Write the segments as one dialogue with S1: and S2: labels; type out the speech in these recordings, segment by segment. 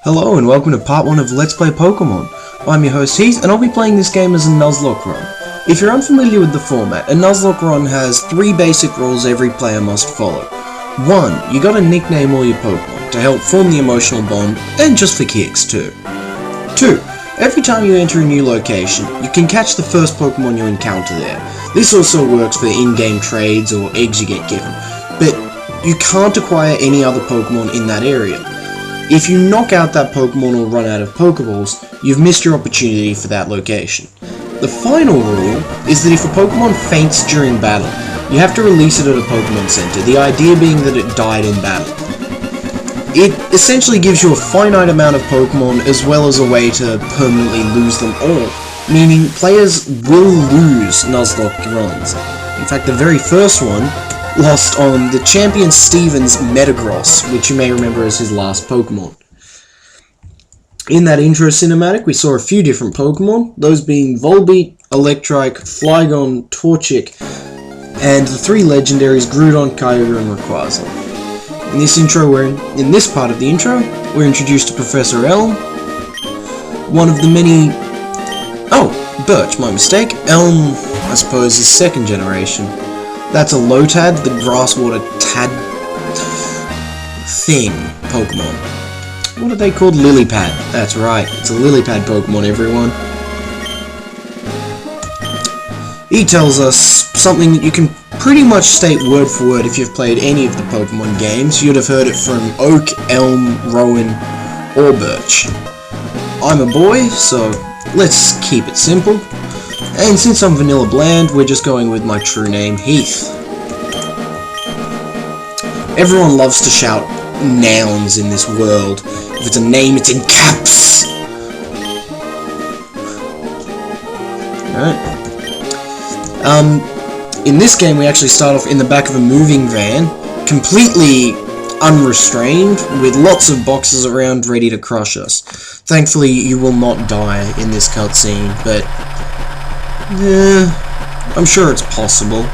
S1: Hello and welcome to part 1 of Let's Play Pokemon. I'm your host Heath and I'll be playing this game as a Nuzlocke run. If you're unfamiliar with the format, a Nuzlocke run has 3 basic rules every player must follow. 1. You gotta nickname all your Pokemon to help form the emotional bond, and just for kicks too. 2. Every time you enter a new location, you can catch the first Pokemon you encounter there. This also works for in-game trades or eggs you get given, but you can't acquire any other Pokemon in that area. If you knock out that Pokemon or run out of Pokeballs, you've missed your opportunity for that location. The final rule is that if a Pokemon faints during battle, you have to release it at a Pokemon Center, the idea being that it died in battle. It essentially gives you a finite amount of Pokemon as well as a way to permanently lose them all, meaning players will lose Nuzlocke runs. In fact, the very first one lost on the champion Steven's Metagross, which you may remember as his last Pokemon. In that intro cinematic, we saw a few different Pokemon, those being Volbeat, Electrike, Flygon, Torchic, and the 3 legendaries Groudon, Kyogre, and Rayquaza. In this part of the intro, we're introduced to Professor Elm, one of the many... Oh, Birch, my mistake. Elm, I suppose, is 2nd generation. That's a Lotad, the Grasswater Tad thing Pokemon. What are they called? Lilypad. That's right, it's a Lilypad Pokemon, everyone. He tells us something that you can pretty much state word for word if you've played any of the Pokemon games. You'd have heard it from Oak, Elm, Rowan, or Birch. I'm a boy, so let's keep it simple. And since I'm Vanilla Bland, we're just going with my true name, Heath. Everyone loves to shout nouns in this world. If it's a name, it's in caps! Alright. In this game, we actually start off in the back of a moving van, completely unrestrained, with lots of boxes around ready to crush us. Thankfully, you will not die in this cutscene, but... I'm sure it's possible.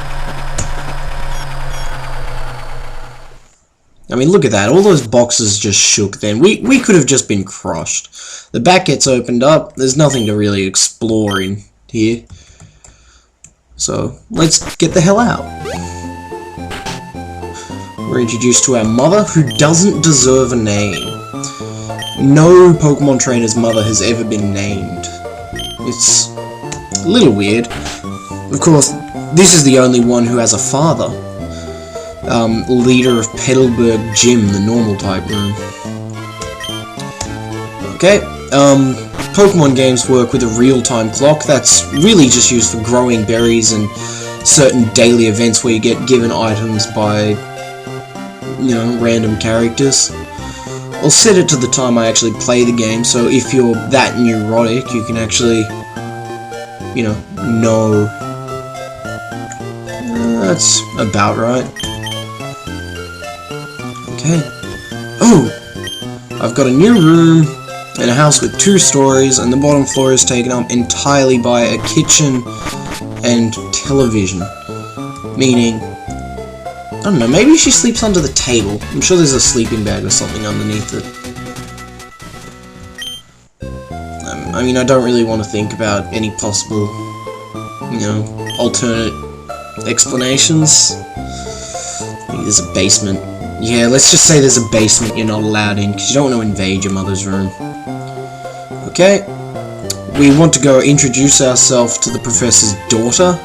S1: I mean, look at that. All those boxes just shook then. We could have just been crushed. The back gets opened up. There's nothing to really explore in here. So, let's get the hell out. We're introduced to our mother, who doesn't deserve a name. No Pokemon trainer's mother has ever been named. It's a little weird. Of course, this is the only one who has a father. Leader of Petalburg Gym, the normal type room. Okay, Pokemon games work with a real-time clock. That's really just used for growing berries and certain daily events where you get given items by, you know, random characters. I'll set it to the time I actually play the game, so if you're that neurotic, you can actually, you know. That's about right. Okay. Oh! I've got a new room in a house with 2 stories, and the bottom floor is taken up entirely by a kitchen and television. Meaning, I don't know, maybe she sleeps under the table. I'm sure there's a sleeping bag or something underneath it. I mean, I don't really want to think about any possible, you know, alternate explanations. Maybe there's a basement. Yeah, let's just say there's a basement you're not allowed in, because you don't want to invade your mother's room. Okay. We want to go introduce ourselves to the professor's daughter.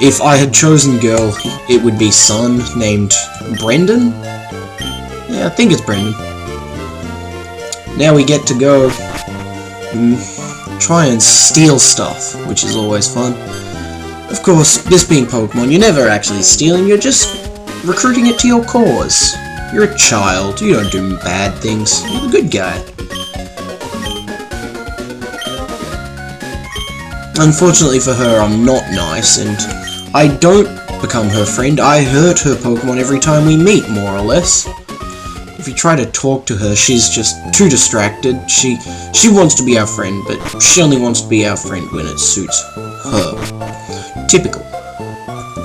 S1: If I had chosen girl, it would be son named Brendan? Yeah, I think it's Brendan. Now we get to go try and steal stuff, which is always fun. Of course, this being Pokemon, you're never actually stealing, you're just recruiting it to your cause. You're a child, you don't do bad things, you're the good guy. Unfortunately for her, I'm not nice, and I don't become her friend. I hurt her Pokemon every time we meet, more or less. If you try to talk to her, she's just too distracted. She wants to be our friend, but she only wants to be our friend when it suits her. Typical.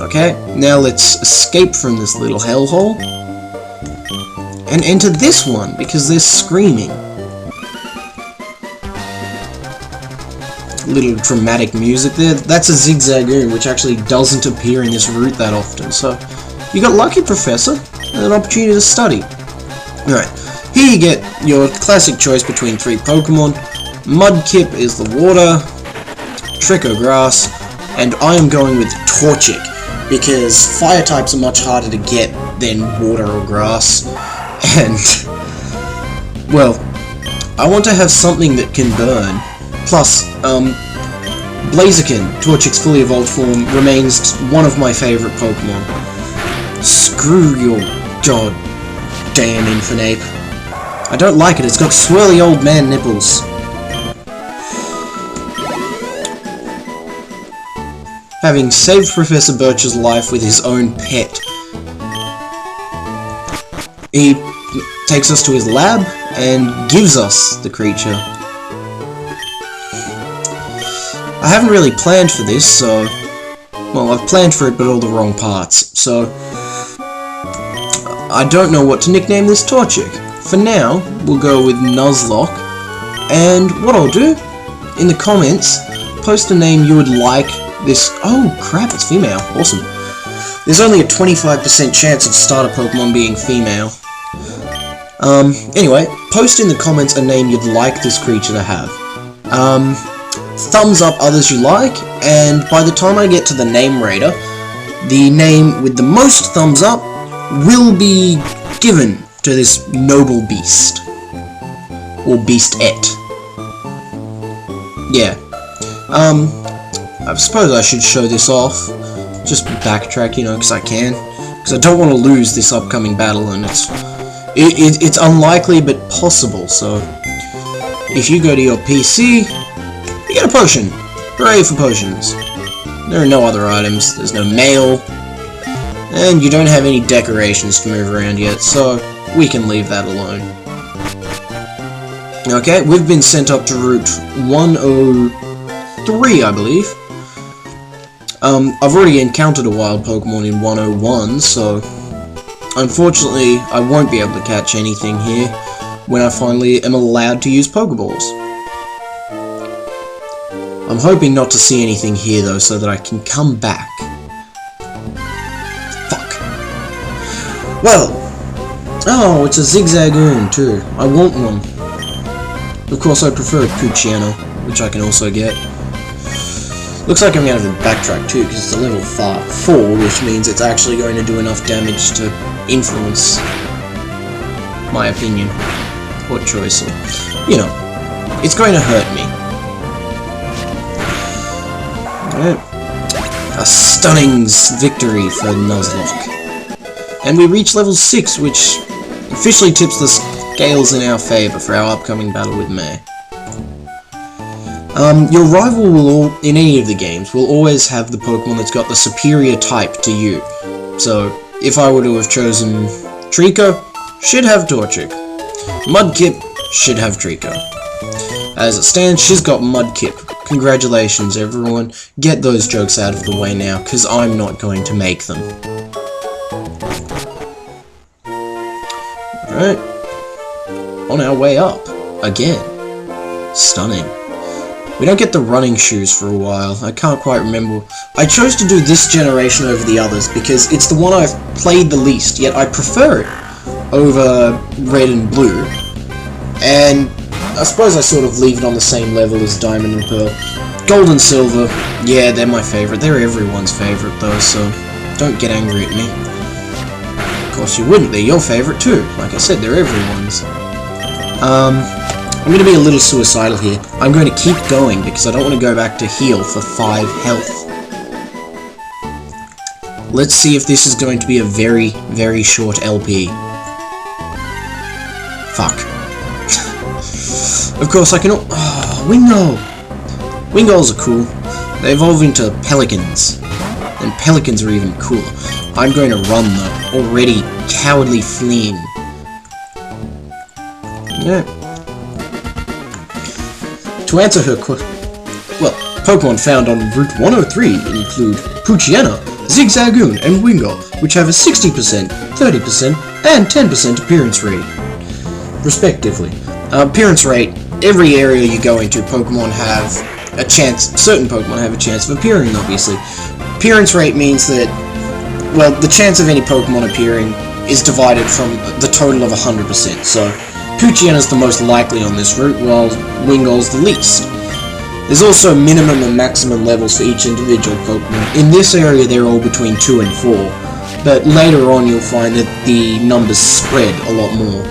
S1: Okay, now let's escape from this little hellhole and enter this one, because they're screaming. little dramatic music there. That's a Zigzagoon, which actually doesn't appear in this route that often, so you got lucky, Professor, and an opportunity to study. Alright, here you get your classic choice between 3 Pokemon. Mudkip is the water, Trico Grass, and I am going with Torchic, because fire types are much harder to get than water or grass, and, well, I want to have something that can burn. Plus, Blaziken, Torchic's fully evolved form, remains one of my favourite Pokemon. Screw your goddamn Infernape. I don't like it, it's got swirly old man nipples. Having saved Professor Birch's life with his own pet, he takes us to his lab and gives us the creature. I haven't really planned for this, so... well, I've planned for it, but all the wrong parts, so... I don't know what to nickname this Torchic. For now, we'll go with Nuzlocke, and what I'll do, in the comments, post a name you would like this... oh crap, it's female, awesome. There's only a 25% chance of starter Pokemon being female. Anyway, post in the comments a name you'd like this creature to have. Thumbs up others you like, and by the time I get to the name raider, the name with the most thumbs up will be given to this noble beast. Or beastette. Yeah. I suppose I should show this off. Just backtrack, you know, because I can. Because I don't want to lose this upcoming battle, and it's unlikely but possible, so... if you go to your PC, you get a potion. Hooray for potions. There are no other items, there's no mail, and you don't have any decorations to move around yet, so we can leave that alone. Okay, we've been sent up to Route 103, I believe. I've already encountered a wild Pokemon in 101, so unfortunately I won't be able to catch anything here when I finally am allowed to use Pokeballs. I'm hoping not to see anything here though, so that I can come back. Fuck. Well, oh, it's a Zigzagoon too. I want one. Of course I prefer a Poochyena, which I can also get. Looks like I'm going to have to backtrack too, because it's a level 4, which means it's actually going to do enough damage to influence my opinion. Or choice, or, you know, it's going to hurt me. Alright. A stunning victory for Nuzlocke. And we reach level 6, which officially tips the scales in our favour for our upcoming battle with May. Your rival will, in any of the games, will always have the Pokemon that's got the superior type to you. So, if I were to have chosen Trico, should have Torchic. Mudkip should have Trico. As it stands, she's got Mudkip. Congratulations, everyone. Get those jokes out of the way now, because I'm not going to make them. Alright. On our way up. Again. Stunning. We don't get the running shoes for a while. I can't quite remember. I chose to do this generation over the others because it's the one I've played the least, yet I prefer it over red and blue. And I suppose I sort of leave it on the same level as Diamond and Pearl. Gold and Silver, yeah, they're my favourite. They're everyone's favourite though, so don't get angry at me. Of course you wouldn't, they're your favourite too. Like I said, they're everyone's. I'm going to be a little suicidal here. I'm going to keep going because I don't want to go back to Hale for 5 health. Let's see if this is going to be a very, very short LP. Fuck. Of course I can... oh, Wingull! Wingulls are cool. They evolve into pelicans. And pelicans are even cooler. I'm going to run though. Already cowardly fleeing. Yeah. To answer her question, well, Pokemon found on Route 103 include Poochyena, Zigzagoon, and Wingull, which have a 60%, 30%, and 10% appearance rate, respectively. Appearance rate, every area you go into, Pokemon have a chance, certain Pokemon have a chance of appearing, obviously. Appearance rate means that, well, the chance of any Pokemon appearing is divided from the total of 100%, so Poochyena is the most likely on this route, while Wingull's the least. There's also minimum and maximum levels for each individual Pokemon. In this area they're all between 2 and 4, but later on you'll find that the numbers spread a lot more.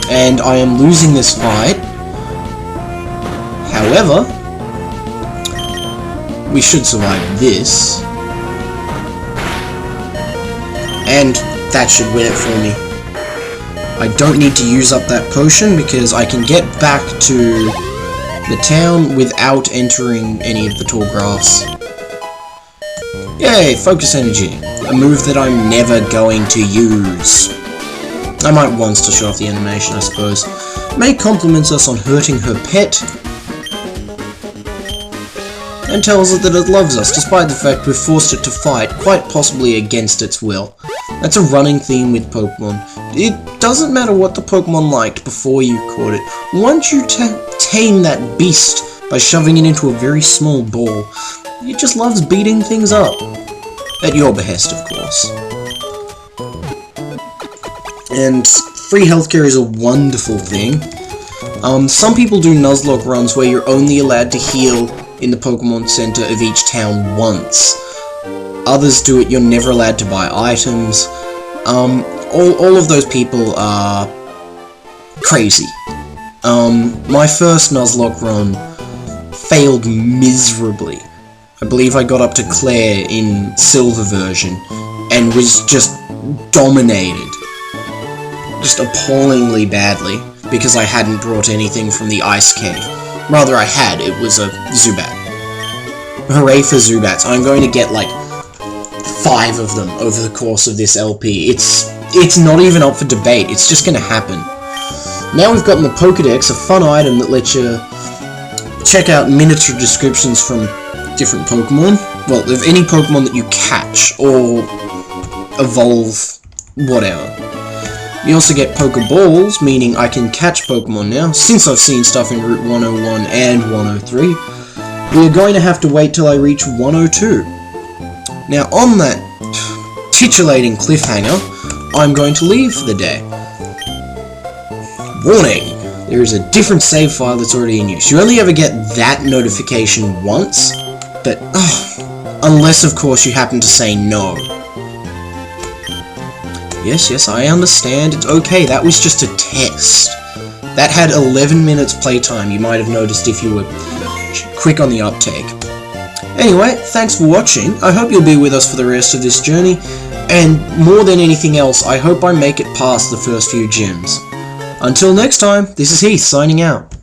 S1: And I am losing this fight. However, we should survive this. And that should win it for me. I don't need to use up that potion because I can get back to the town without entering any of the tall grass. Yay, focus energy. A move that I'm never going to use. I might once to show off the animation, I suppose. May compliments us on hurting her pet, and tells it that it loves us, despite the fact we've forced it to fight, quite possibly against its will. That's a running theme with Pokemon. It doesn't matter what the Pokemon liked before you caught it. Once you tame that beast by shoving it into a very small ball, it just loves beating things up. At your behest, of course. And free healthcare is a wonderful thing. Some people do Nuzlocke runs where you're only allowed to heal in the Pokemon Center of each town once. Others do it, you're never allowed to buy items. All of those people are crazy. My first Nuzlocke run failed miserably. I believe I got up to Claire in Silver version, and was just dominated. Just appallingly badly, because I hadn't brought anything from the Ice Cave. Rather, I had. It was a Zubat. Hooray for Zubats. I'm going to get, like, 5 of them over the course of this LP. It's not even up for debate. It's just gonna happen. Now we've gotten the Pokédex, a fun item that lets you check out miniature descriptions from different Pokemon. Well, of any Pokemon that you catch, or evolve, whatever. You also get Pokeballs, meaning I can catch Pokemon now, since I've seen stuff in Route 101 and 103. We're going to have to wait till I reach 102. Now, on that titillating cliffhanger, I'm going to leave for the day. Warning! There is a different save file that's already in use. You only ever get that notification once, but, unless, of course, you happen to say no. Yes, I understand. It's okay, that was just a test. That had 11 minutes playtime, you might have noticed if you were quick on the uptake. Anyway, thanks for watching. I hope you'll be with us for the rest of this journey, and more than anything else, I hope I make it past the first few gyms. Until next time, this is Heath, signing out.